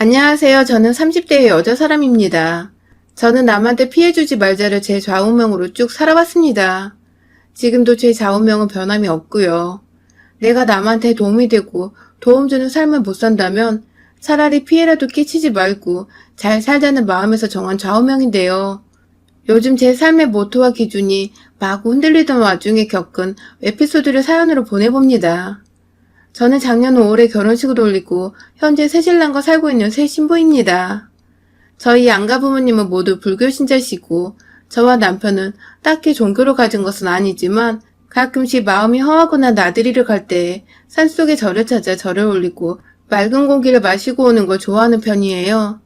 안녕하세요. 저는 30대의 여자 사람입니다. 저는 남한테 피해주지 말자를 제 좌우명으로 쭉 살아왔습니다. 지금도 제 좌우명은 변함이 없고요. 내가 남한테 도움이 되고 도움 주는 삶을 못 산다면 차라리 피해라도 끼치지 말고 잘 살자는 마음에서 정한 좌우명인데요. 요즘 제 삶의 모토와 기준이 마구 흔들리던 와중에 겪은 에피소드를 사연으로 보내봅니다. 저는 작년 5월에 결혼식을 올리고 현재 새신랑과 살고 있는 새 신부입니다. 저희 양가 부모님은 모두 불교 신자시고 저와 남편은 딱히 종교를 가진 것은 아니지만 가끔씩 마음이 허하거나 나들이를 갈 때 산속의 절을 찾아 절을 올리고 맑은 공기를 마시고 오는 걸 좋아하는 편이에요.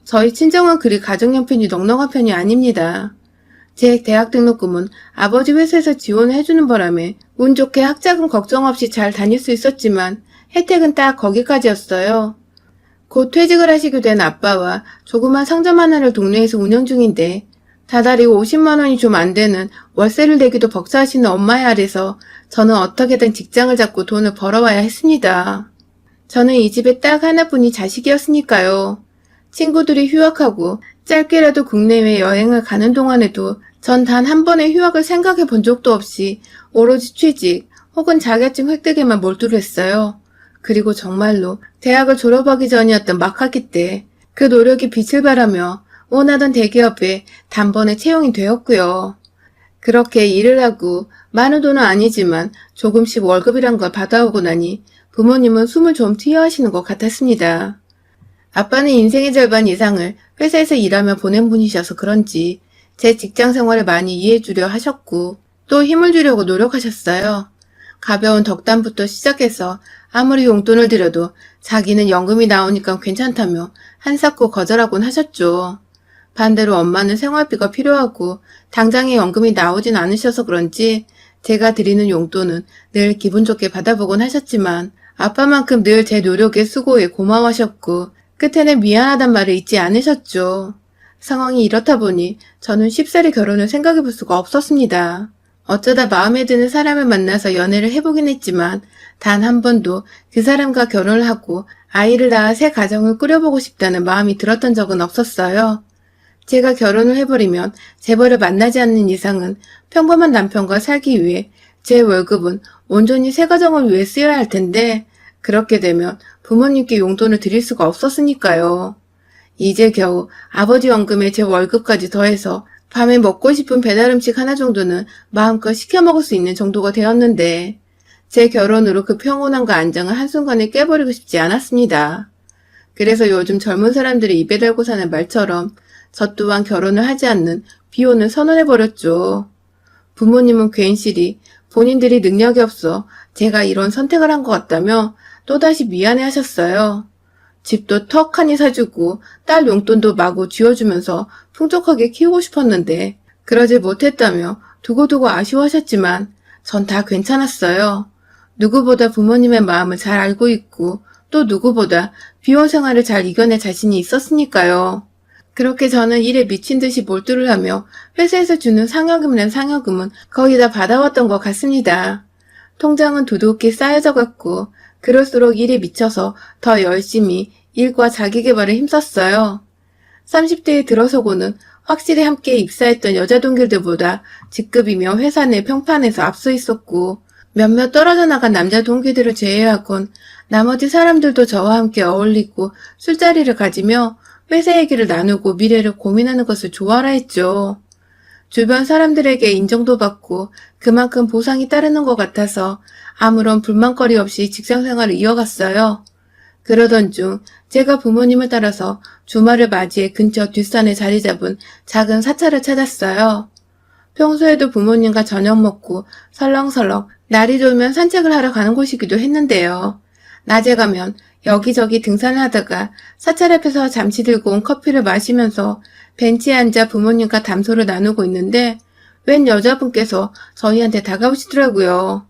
저희 친정은 그리 가정 형편이 넉넉한 편이 아닙니다. 제 대학 등록금은 아버지 회사에서 지원을 해주는 바람에 운 좋게 학자금 걱정 없이 잘 다닐 수 있었지만 혜택은 딱 거기까지였어요. 곧 퇴직을 하시게 된 아빠와 조그만 상점 하나를 동네에서 운영 중인데 다달이 50만 원이 좀 안 되는 월세를 내기도 벅차하시는 엄마의 아래서 저는 어떻게든 직장을 잡고 돈을 벌어와야 했습니다. 저는 이 집에 딱 하나뿐인 자식이었으니까요. 친구들이 휴학하고 짧게라도 국내외 여행을 가는 동안에도 전 단 한 번의 휴학을 생각해 본 적도 없이 오로지 취직 혹은 자격증 획득에만 몰두를 했어요. 그리고 정말로 대학을 졸업하기 전이었던 막학기 때 그 노력이 빛을 발하며 원하던 대기업에 단번에 채용이 되었고요. 그렇게 일을 하고 많은 돈은 아니지만 조금씩 월급이란 걸 받아오고 나니 부모님은 숨을 좀 트여하시는 것 같았습니다. 아빠는 인생의 절반 이상을 회사에서 일하며 보낸 분이셔서 그런지 제 직장 생활을 많이 이해해주려 하셨고 또 힘을 주려고 노력하셨어요. 가벼운 덕담부터 시작해서 아무리 용돈을 드려도 자기는 연금이 나오니까 괜찮다며 한사코 거절하곤 하셨죠. 반대로 엄마는 생활비가 필요하고 당장에 연금이 나오진 않으셔서 그런지 제가 드리는 용돈은 늘 기분 좋게 받아보곤 하셨지만 아빠만큼 늘 제 노력에 수고에 고마워하셨고 끝에는 미안하단 말을 잊지 않으셨죠. 상황이 이렇다 보니 저는 쉽사리 결혼을 생각해 볼 수가 없었습니다. 어쩌다 마음에 드는 사람을 만나서 연애를 해보긴 했지만 단 한 번도 그 사람과 결혼을 하고 아이를 낳아 새 가정을 꾸려보고 싶다는 마음이 들었던 적은 없었어요. 제가 결혼을 해버리면 재벌을 만나지 않는 이상은 평범한 남편과 살기 위해 제 월급은 온전히 새 가정을 위해 쓰여야 할 텐데 그렇게 되면 부모님께 용돈을 드릴 수가 없었으니까요. 이제 겨우 아버지 원금에 제 월급까지 더해서 밤에 먹고 싶은 배달음식 하나 정도는 마음껏 시켜 먹을 수 있는 정도가 되었는데 제 결혼으로 그 평온함과 안정을 한순간에 깨버리고 싶지 않았습니다. 그래서 요즘 젊은 사람들이 입에 달고 사는 말처럼 저 또한 결혼을 하지 않는 비혼을 선언해버렸죠. 부모님은 괜시리 본인들이 능력이 없어 제가 이런 선택을 한 것 같다며 또다시 미안해 하셨어요. 집도 턱하니 사주고 딸 용돈도 마구 쥐어주면서 풍족하게 키우고 싶었는데 그러지 못했다며 두고두고 아쉬워하셨지만 전 다 괜찮았어요. 누구보다 부모님의 마음을 잘 알고 있고 또 누구보다 비혼 생활을 잘 이겨낼 자신이 있었으니까요. 그렇게 저는 일에 미친 듯이 몰두를 하며 회사에서 주는 상여금이란 상여금은 거의 다 받아왔던 것 같습니다. 통장은 두둑히 쌓여져 갔고 그럴수록 일에 미쳐서 더 열심히 일과 자기계발에 힘썼어요. 30대에 들어서고는 확실히 함께 입사했던 여자 동기들보다 직급이며 회사 내 평판에서 앞서 있었고 몇몇 떨어져 나간 남자 동기들을 제외하곤 나머지 사람들도 저와 함께 어울리고 술자리를 가지며 회사 얘기를 나누고 미래를 고민하는 것을 좋아라 했죠. 주변 사람들에게 인정도 받고 그만큼 보상이 따르는 것 같아서 아무런 불만거리 없이 직장생활을 이어갔어요. 그러던 중 제가 부모님을 따라서 주말을 맞이해 근처 뒷산에 자리 잡은 작은 사찰을 찾았어요. 평소에도 부모님과 저녁 먹고 설렁설렁 날이 좋으면 산책을 하러 가는 곳이기도 했는데요. 낮에 가면 여기저기 등산을 하다가 사찰 앞에서 잠시 들고 온 커피를 마시면서 벤치에 앉아 부모님과 담소를 나누고 있는데 웬 여자분께서 저희한테 다가오시더라고요.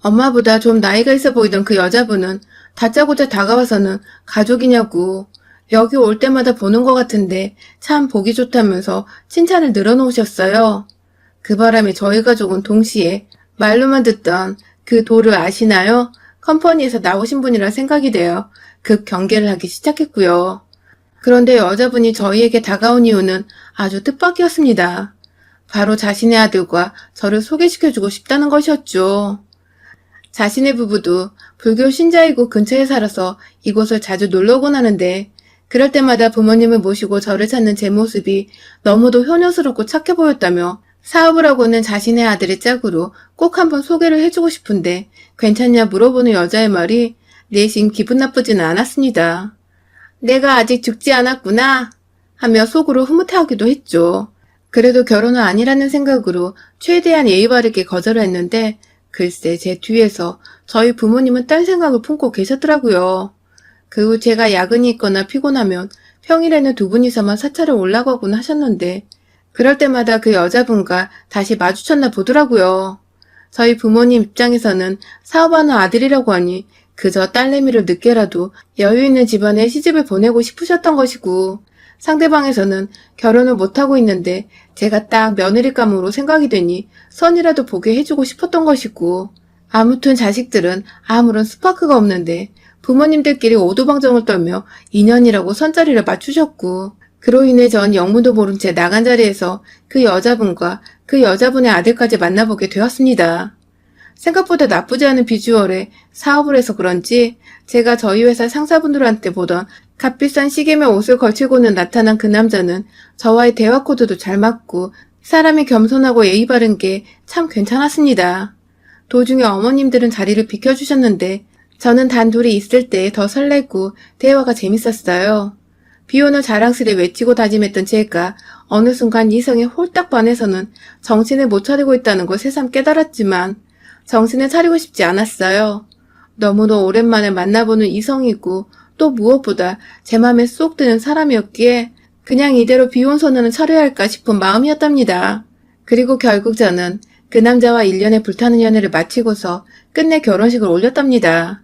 엄마보다 좀 나이가 있어 보이던 그 여자분은 다짜고짜 다가와서는 가족이냐고 여기 올 때마다 보는 것 같은데 참 보기 좋다면서 칭찬을 늘어놓으셨어요. 그 바람에 저희 가족은 동시에 말로만 듣던 그 도를 아시나요? 컴퍼니에서 나오신 분이라 생각이 되어 급 경계를 하기 시작했고요. 그런데 여자분이 저희에게 다가온 이유는 아주 뜻밖이었습니다. 바로 자신의 아들과 저를 소개시켜주고 싶다는 것이었죠. 자신의 부부도 불교 신자이고 근처에 살아서 이곳을 자주 놀러 오곤 하는데 그럴 때마다 부모님을 모시고 저를 찾는 제 모습이 너무도 효녀스럽고 착해 보였다며 사업을 하고는 자신의 아들의 짝으로 꼭 한번 소개를 해주고 싶은데 괜찮냐 물어보는 여자의 말이 내심 기분 나쁘지는 않았습니다. 내가 아직 죽지 않았구나 하며 속으로 흐뭇해하기도 했죠. 그래도 결혼은 아니라는 생각으로 최대한 예의 바르게 거절을 했는데 글쎄 제 뒤에서 저희 부모님은 딴 생각을 품고 계셨더라고요. 그 후 제가 야근이 있거나 피곤하면 평일에는 두 분이서만 사찰을 올라가곤 하셨는데 그럴 때마다 그 여자분과 다시 마주쳤나 보더라고요. 저희 부모님 입장에서는 사업하는 아들이라고 하니 그저 딸내미를 늦게라도 여유 있는 집안에 시집을 보내고 싶으셨던 것이고 상대방에서는 결혼을 못하고 있는데 제가 딱 며느리감으로 생각이 되니 선이라도 보게 해주고 싶었던 것이고 아무튼 자식들은 아무런 스파크가 없는데 부모님들끼리 오두방정을 떨며 인연이라고 선자리를 맞추셨고 그로 인해 전 영문도 모른 채 나간 자리에서 그 여자분과 그 여자분의 아들까지 만나보게 되었습니다. 생각보다 나쁘지 않은 비주얼에 사업을 해서 그런지 제가 저희 회사 상사분들한테 보던 값비싼 시계며 옷을 걸치고는 나타난 그 남자는 저와의 대화 코드도 잘 맞고 사람이 겸손하고 예의 바른 게 참 괜찮았습니다. 도중에 어머님들은 자리를 비켜주셨는데 저는 단둘이 있을 때 더 설레고 대화가 재밌었어요. 비오는 자랑스레 외치고 다짐했던 제가 어느 순간 이성에 홀딱 반해서는 정신을 못 차리고 있다는 걸 새삼 깨달았지만 정신을 차리고 싶지 않았어요. 너무도 오랜만에 만나보는 이성이고 또 무엇보다 제 맘에 쏙 드는 사람이었기에 그냥 이대로 비혼 선언을 차려야 할까 싶은 마음이었답니다. 그리고 결국 저는 그 남자와 1년의 불타는 연애를 마치고서 끝내 결혼식을 올렸답니다.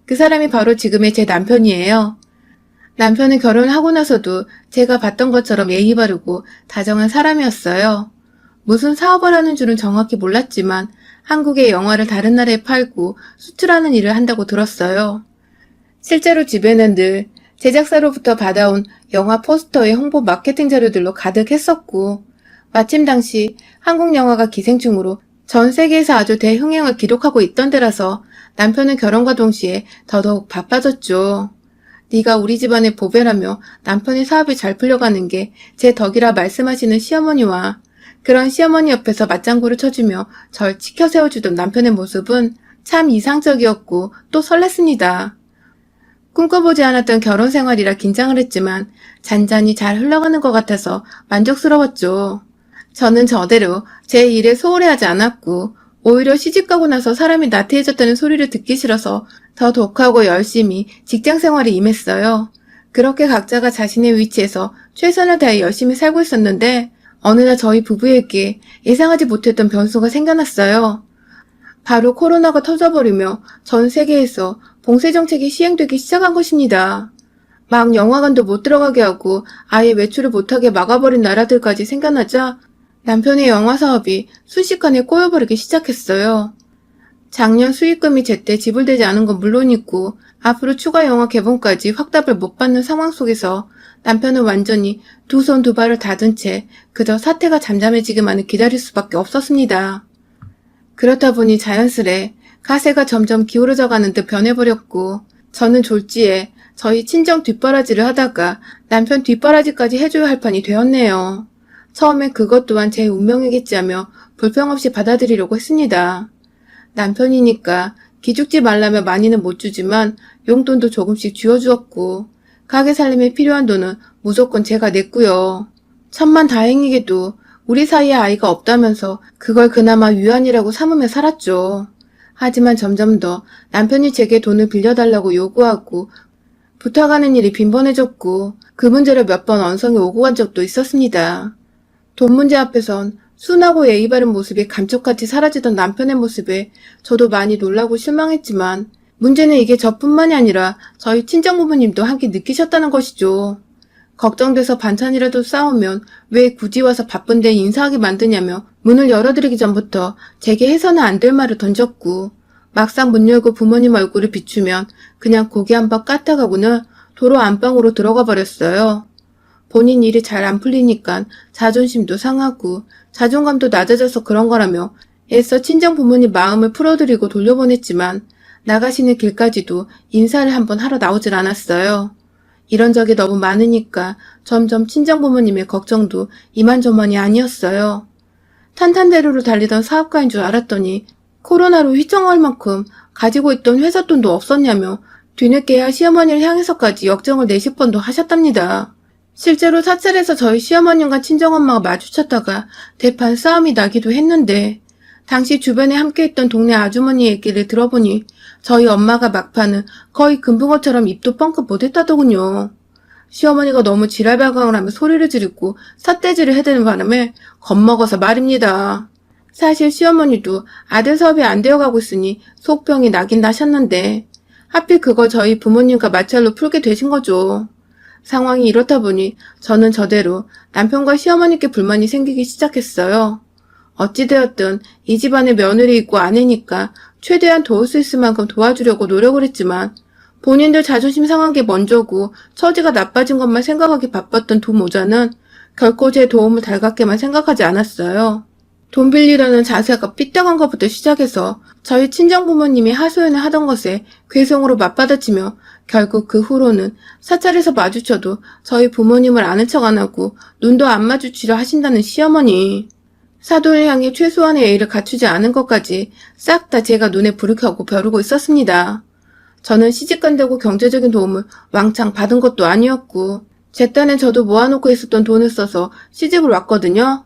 그 사람이 바로 지금의 제 남편이에요. 남편은 결혼을 하고 나서도 제가 봤던 것처럼 예의 바르고 다정한 사람이었어요. 무슨 사업을 하는 줄은 정확히 몰랐지만 한국의 영화를 다른 나라에 팔고 수출하는 일을 한다고 들었어요. 실제로 집에는 늘 제작사로부터 받아온 영화 포스터의 홍보 마케팅 자료들로 가득했었고 마침 당시 한국 영화가 기생충으로 전 세계에서 아주 대흥행을 기록하고 있던 데라서 남편은 결혼과 동시에 더더욱 바빠졌죠. 네가 우리 집안의 보배라며 남편의 사업이 잘 풀려가는 게 제 덕이라 말씀하시는 시어머니와 그런 시어머니 옆에서 맞장구를 쳐주며 절 치켜 세워주던 남편의 모습은 참 이상적이었고 또 설렜습니다. 꿈꿔보지 않았던 결혼 생활이라 긴장을 했지만 잔잔히 잘 흘러가는 것 같아서 만족스러웠죠. 저는 저대로 제 일에 소홀해하지 않았고 오히려 시집가고 나서 사람이 나태해졌다는 소리를 듣기 싫어서 더 독하고 열심히 직장 생활에 임했어요. 그렇게 각자가 자신의 위치에서 최선을 다해 열심히 살고 있었는데 어느 날 저희 부부에게 예상하지 못했던 변수가 생겨났어요. 바로 코로나가 터져버리며 전 세계에서 봉쇄 정책이 시행되기 시작한 것입니다. 막 영화관도 못 들어가게 하고 아예 외출을 못하게 막아버린 나라들까지 생겨나자 남편의 영화 사업이 순식간에 꼬여버리기 시작했어요. 작년 수익금이 제때 지불되지 않은 건 물론이고 앞으로 추가 영화 개봉까지 확답을 못 받는 상황 속에서 남편은 완전히 두 손 두 발을 닫은 채 그저 사태가 잠잠해지기만을 기다릴 수밖에 없었습니다. 그렇다 보니 자연스레 가세가 점점 기울어져 가는 듯 변해버렸고 저는 졸지에 저희 친정 뒷바라지를 하다가 남편 뒷바라지까지 해줘야 할 판이 되었네요. 처음엔 그것 또한 제 운명이겠지 하며 불평 없이 받아들이려고 했습니다. 남편이니까 기죽지 말라며 많이는 못 주지만 용돈도 조금씩 쥐어주었고 가게 살림에 필요한 돈은 무조건 제가 냈고요. 천만다행히게도 우리 사이에 아이가 없다면서 그걸 그나마 위안이라고 삼으며 살았죠. 하지만 점점 더 남편이 제게 돈을 빌려달라고 요구하고 부탁하는 일이 빈번해졌고 그 문제로 몇 번 언성이 오고 간 적도 있었습니다. 돈 문제 앞에선 순하고 예의 바른 모습이 감쪽같이 사라지던 남편의 모습에 저도 많이 놀라고 실망했지만 문제는 이게 저뿐만이 아니라 저희 친정부모님도 함께 느끼셨다는 것이죠. 걱정돼서 반찬이라도 싸우면 왜 굳이 와서 바쁜데 인사하게 만드냐며 문을 열어드리기 전부터 제게 해서는 안 될 말을 던졌고 막상 문 열고 부모님 얼굴을 비추면 그냥 고개 한번 까딱하고는 도로 안방으로 들어가 버렸어요. 본인 일이 잘 안 풀리니까 자존심도 상하고 자존감도 낮아져서 그런 거라며 애써 친정 부모님 마음을 풀어드리고 돌려보냈지만 나가시는 길까지도 인사를 한번 하러 나오질 않았어요. 이런 적이 너무 많으니까 점점 친정 부모님의 걱정도 이만저만이 아니었어요. 탄탄대로로 달리던 사업가인 줄 알았더니 코로나로 휘청할 만큼 가지고 있던 회사 돈도 없었냐며 뒤늦게야 시어머니를 향해서까지 역정을 내실 뻔도 하셨답니다. 실제로 사찰에서 저희 시어머님과 친정엄마가 마주쳤다가 대판 싸움이 나기도 했는데 당시 주변에 함께했던 동네 아주머니 얘기를 들어보니 저희 엄마가 막판은 거의 금붕어처럼 입도 뻥끗 못했다더군요. 시어머니가 너무 지랄발광을 하며 소리를 지르고 삿대질을 해대는 바람에 겁먹어서 말입니다. 사실 시어머니도 아들 사업이 안 되어가고 있으니 속병이 나긴 나셨는데 하필 그걸 저희 부모님과 마찰로 풀게 되신 거죠. 상황이 이렇다 보니 저는 저대로 남편과 시어머니께 불만이 생기기 시작했어요. 어찌되었든 이 집안에 며느리 있고 아내니까 최대한 도울 수 있을 만큼 도와주려고 노력을 했지만 본인들 자존심 상한 게 먼저고 처지가 나빠진 것만 생각하기 바빴던 두 모자는 결코 제 도움을 달갑게만 생각하지 않았어요. 돈 빌리려는 자세가 삐딱한 것부터 시작해서 저희 친정부모님이 하소연을 하던 것에 괴성으로 맞받아치며 결국 그 후로는 사찰에서 마주쳐도 저희 부모님을 아는 척 안 하고 눈도 안 마주치려 하신다는 시어머니. 사돈을 향해 최소한의 예의를 갖추지 않은 것까지 싹 다 제가 눈에 불을 켜고 벼르고 있었습니다. 저는 시집간다고 경제적인 도움을 왕창 받은 것도 아니었고 제 딴엔 저도 모아놓고 있었던 돈을 써서 시집을 왔거든요.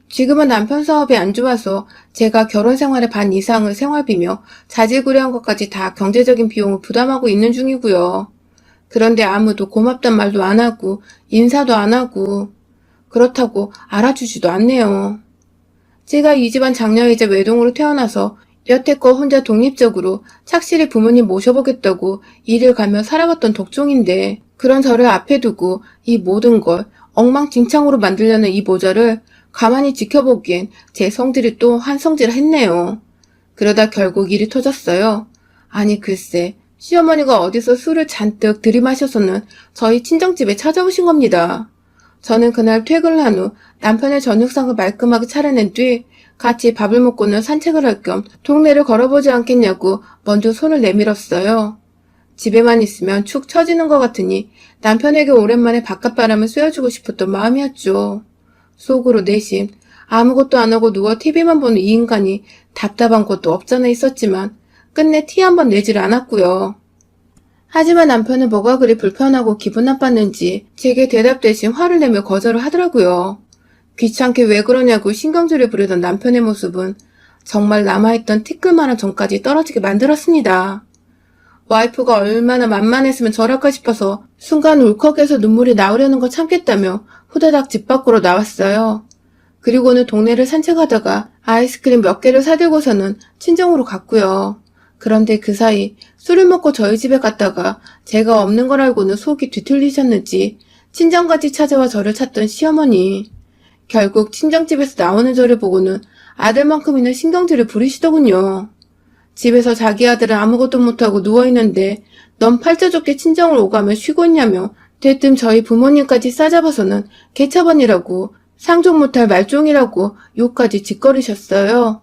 지금은 남편 사업이 안 좋아서 제가 결혼 생활의 반 이상을 생활비며 자질구레한 것까지 다 경제적인 비용을 부담하고 있는 중이고요. 그런데 아무도 고맙단 말도 안 하고 인사도 안 하고 그렇다고 알아주지도 않네요. 제가 이 집안 장녀이자 외동으로 태어나서 여태껏 혼자 독립적으로 착실히 부모님 모셔보겠다고 일을 가며 살아왔던 독종인데 그런 저를 앞에 두고 이 모든 걸 엉망진창으로 만들려는 이 모자를 가만히 지켜보기엔 제 성질이 또 한 성질을 했네요. 그러다 결국 일이 터졌어요. 아니 글쎄 시어머니가 어디서 술을 잔뜩 들이마셔서는 저희 친정집에 찾아오신 겁니다. 저는 그날 퇴근을 한 후 남편의 저녁상을 말끔하게 차려낸 뒤 같이 밥을 먹고는 산책을 할 겸 동네를 걸어보지 않겠냐고 먼저 손을 내밀었어요. 집에만 있으면 축 처지는 것 같으니 남편에게 오랜만에 바깥바람을 쐬어주고 싶었던 마음이었죠. 속으로 내심 아무것도 안 하고 누워 TV만 보는 이 인간이 답답한 것도 없잖아 있었지만 끝내 티 한 번 내지를 않았고요. 하지만 남편은 뭐가 그리 불편하고 기분 나빴는지 제게 대답 대신 화를 내며 거절을 하더라고요. 귀찮게 왜 그러냐고 신경질을 부리던 남편의 모습은 정말 남아있던 티끌만한 정까지 떨어지게 만들었습니다. 와이프가 얼마나 만만했으면 저럴까 싶어서 순간 울컥해서 눈물이 나오려는 걸 참겠다며 후다닥 집 밖으로 나왔어요. 그리고는 동네를 산책하다가 아이스크림 몇 개를 사들고서는 친정으로 갔고요. 그런데 그 사이 술을 먹고 저희 집에 갔다가 제가 없는 걸 알고는 속이 뒤틀리셨는지 친정까지 찾아와 저를 찾던 시어머니. 결국 친정집에서 나오는 저를 보고는 아들만큼이나 신경질을 부리시더군요. 집에서 자기 아들은 아무것도 못하고 누워있는데 넌 팔자좋게 친정을 오가며 쉬고 있냐며 대뜸 저희 부모님까지 싸잡아서는 개차반이라고 상종 못할 말종이라고 욕까지 짓거리셨어요.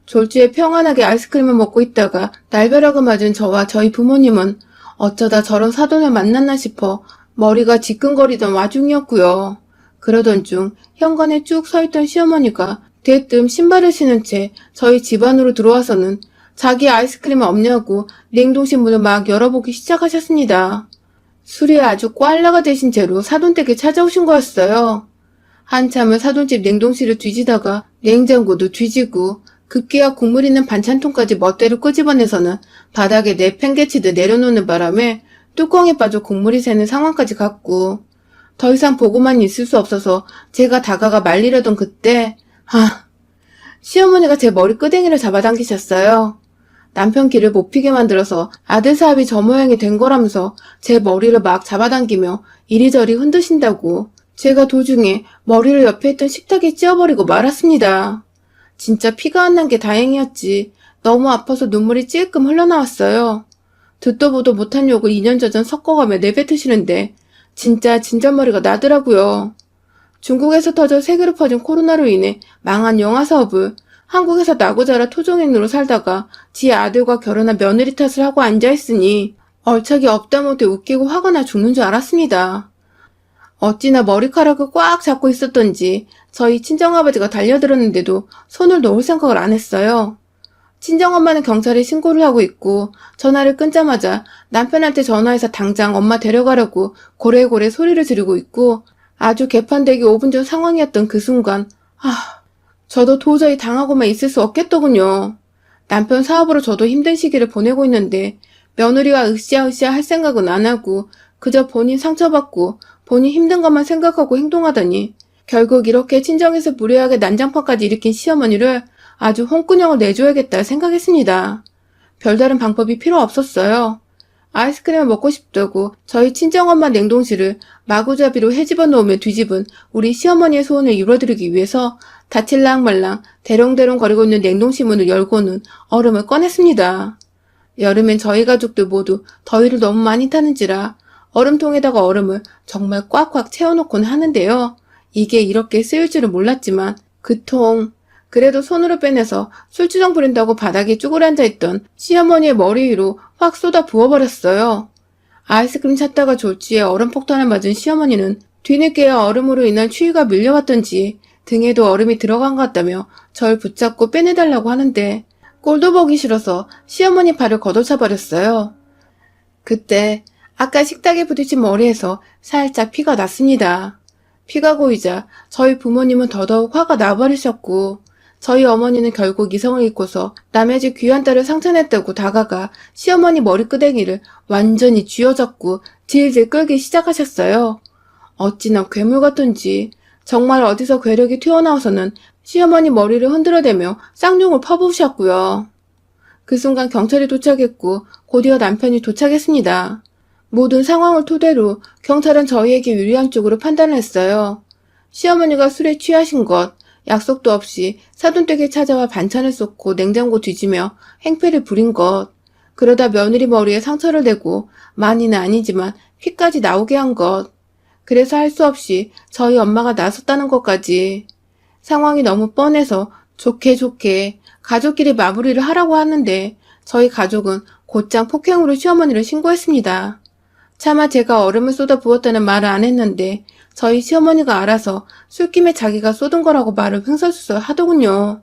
졸지에 평안하게 아이스크림을 먹고 있다가 날벼락을 맞은 저와 저희 부모님은 어쩌다 저런 사돈을 만났나 싶어 머리가 지끈거리던 와중이었고요. 그러던 중 현관에 쭉 서있던 시어머니가 대뜸 신발을 신은 채 저희 집 안으로 들어와서는 자기 아이스크림은 없냐고 냉동실 문을 막 열어보기 시작하셨습니다. 술이 아주 꽐라가 되신 채로 사돈댁에 찾아오신 거였어요. 한참을 사돈집 냉동실을 뒤지다가 냉장고도 뒤지고 급기야 국물 있는 반찬통까지 멋대로 끄집어내서는 바닥에 내팽개치듯 내려놓는 바람에 뚜껑에 빠져 국물이 새는 상황까지 갔고 더 이상 보고만 있을 수 없어서 제가 다가가 말리려던 그때 시어머니가 제 머리 끄댕이를 잡아당기셨어요. 남편 길을 못 피게 만들어서 아들 사업이 저 모양이 된 거라면서 제 머리를 막 잡아당기며 이리저리 흔드신다고 제가 도중에 머리를 옆에 있던 식탁에 찧어버리고 말았습니다. 진짜 피가 안 난 게 다행이었지. 너무 아파서 눈물이 찔끔 흘러나왔어요. 듣도 보도 못한 욕을 2년 전 섞어가며 내뱉으시는데 진짜 진짠머리가 나더라고요. 중국에서 터져 세계로 퍼진 코로나로 인해 망한 영화 사업을 한국에서 나고 자라 토종인으로 살다가 지 아들과 결혼한 며느리 탓을 하고 앉아있으니 얼척이 없다 못해 웃기고 화가 나 죽는 줄 알았습니다. 어찌나 머리카락을 꽉 잡고 있었던지 저희 친정아버지가 달려들었는데도 손을 놓을 생각을 안 했어요. 친정엄마는 경찰에 신고를 하고 있고 전화를 끊자마자 남편한테 전화해서 당장 엄마 데려가라고 고래고래 소리를 지르고 있고 아주 개판되기 5분 전 상황이었던 그 순간 저도 도저히 당하고만 있을 수 없겠더군요. 남편 사업으로 저도 힘든 시기를 보내고 있는데 며느리와 으쌰으쌰 할 생각은 안 하고 그저 본인 상처받고 본인 힘든 것만 생각하고 행동하다니 결국 이렇게 친정에서 무례하게 난장판까지 일으킨 시어머니를 아주 홍군형을 내줘야겠다 생각했습니다. 별다른 방법이 필요 없었어요. 아이스크림을 먹고 싶다고 저희 친정엄마 냉동실을 마구잡이로 헤집어 놓으며 뒤집은 우리 시어머니의 소원을 이루어드리기 위해서 다칠랑 말랑 대롱대롱 거리고 있는 냉동실 문을 열고는 얼음을 꺼냈습니다. 여름엔 저희 가족들 모두 더위를 너무 많이 타는지라 얼음통에다가 얼음을 정말 꽉꽉 채워놓곤 하는데요. 이게 이렇게 쓰일 줄은 몰랐지만 그 통 그래도 손으로 빼내서 술주정 부린다고 바닥에 쭈그려 앉아있던 시어머니의 머리 위로 확 쏟아 부어버렸어요. 아이스크림 찾다가 졸지에 얼음 폭탄을 맞은 시어머니는 뒤늦게야 얼음으로 인한 추위가 밀려왔던지 등에도 얼음이 들어간 것 같다며 절 붙잡고 빼내달라고 하는데 꼴도 보기 싫어서 시어머니 발을 걷어차버렸어요. 그때 아까 식탁에 부딪힌 머리에서 살짝 피가 났습니다. 피가 고이자 저희 부모님은 더더욱 화가 나버리셨고 저희 어머니는 결국 이성을 잃고서 남의 집 귀한 딸을 상처냈다고 다가가 시어머니 머리끄댕이를 완전히 쥐어잡고 질질 끌기 시작하셨어요. 어찌나 괴물 같던지 정말 어디서 괴력이 튀어나와서는 시어머니 머리를 흔들어대며 쌍욕을 퍼부으셨고요. 그 순간 경찰이 도착했고 곧이어 남편이 도착했습니다. 모든 상황을 토대로 경찰은 저희에게 유리한 쪽으로 판단을 했어요. 시어머니가 술에 취하신 것, 약속도 없이 사돈댁에 찾아와 반찬을 쏟고 냉장고 뒤지며 행패를 부린 것, 그러다 며느리 머리에 상처를 내고 많이는 아니지만 피까지 나오게 한 것, 그래서 할 수 없이 저희 엄마가 나섰다는 것까지. 상황이 너무 뻔해서 좋게 가족끼리 마무리를 하라고 하는데 저희 가족은 곧장 폭행으로 시어머니를 신고했습니다. 차마 제가 얼음을 쏟아 부었다는 말을 안 했는데 저희 시어머니가 알아서 술김에 자기가 쏟은 거라고 말을 횡설수설 하더군요.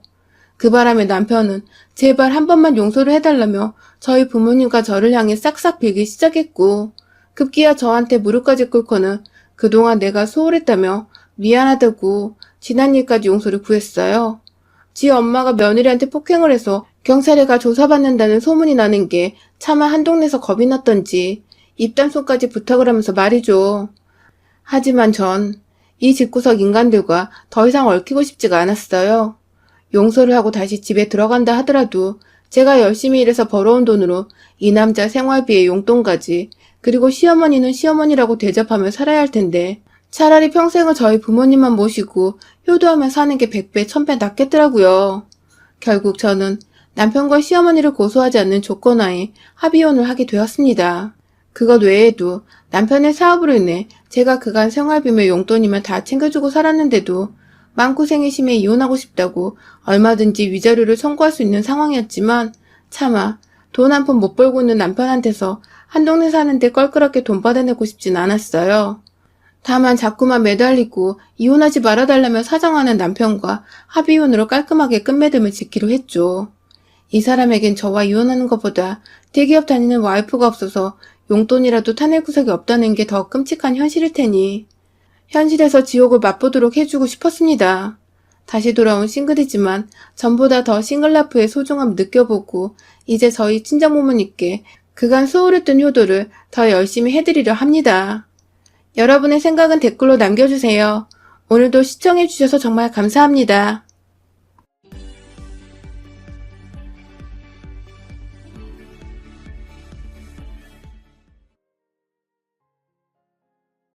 그 바람에 남편은 제발 한 번만 용서를 해달라며 저희 부모님과 저를 향해 싹싹 빌기 시작했고 급기야 저한테 무릎까지 꿇고는 그동안 내가 소홀했다며 미안하다고 지난 일까지 용서를 구했어요. 지 엄마가 며느리한테 폭행을 해서 경찰에 가 조사받는다는 소문이 나는 게 차마 한동네에서 겁이 났던지 입단속까지 부탁을 하면서 말이죠. 하지만 전 이 집구석 인간들과 더 이상 얽히고 싶지가 않았어요. 용서를 하고 다시 집에 들어간다 하더라도 제가 열심히 일해서 벌어온 돈으로 이 남자 생활비에 용돈까지 그리고 시어머니는 시어머니라고 대접하며 살아야 할 텐데 차라리 평생을 저희 부모님만 모시고 효도하며 사는 게 100배, 1000배 낫겠더라고요. 결국 저는 남편과 시어머니를 고소하지 않는 조건하에 합의혼을 하게 되었습니다. 그것 외에도 남편의 사업으로 인해 제가 그간 생활비며 용돈이면 다 챙겨주고 살았는데도 마음고생이 심해 이혼하고 싶다고 얼마든지 위자료를 청구할 수 있는 상황이었지만 차마 돈 한 푼 못 벌고 있는 남편한테서 한 동네 사는데 껄끄럽게 돈 받아내고 싶진 않았어요. 다만 자꾸만 매달리고 이혼하지 말아달라며 사정하는 남편과 합의혼으로 깔끔하게 끝맺음을 짓기로 했죠. 이 사람에겐 저와 이혼하는 것보다 대기업 다니는 와이프가 없어서 용돈이라도 타낼 구석이 없다는 게 더 끔찍한 현실일 테니 현실에서 지옥을 맛보도록 해주고 싶었습니다. 다시 돌아온 싱글이지만 전보다 더 싱글라이프의 소중함을 느껴보고 이제 저희 친정부모님께 그간 소홀했던 효도를 더 열심히 해드리려 합니다. 여러분의 생각은 댓글로 남겨주세요. 오늘도 시청해주셔서 정말 감사합니다.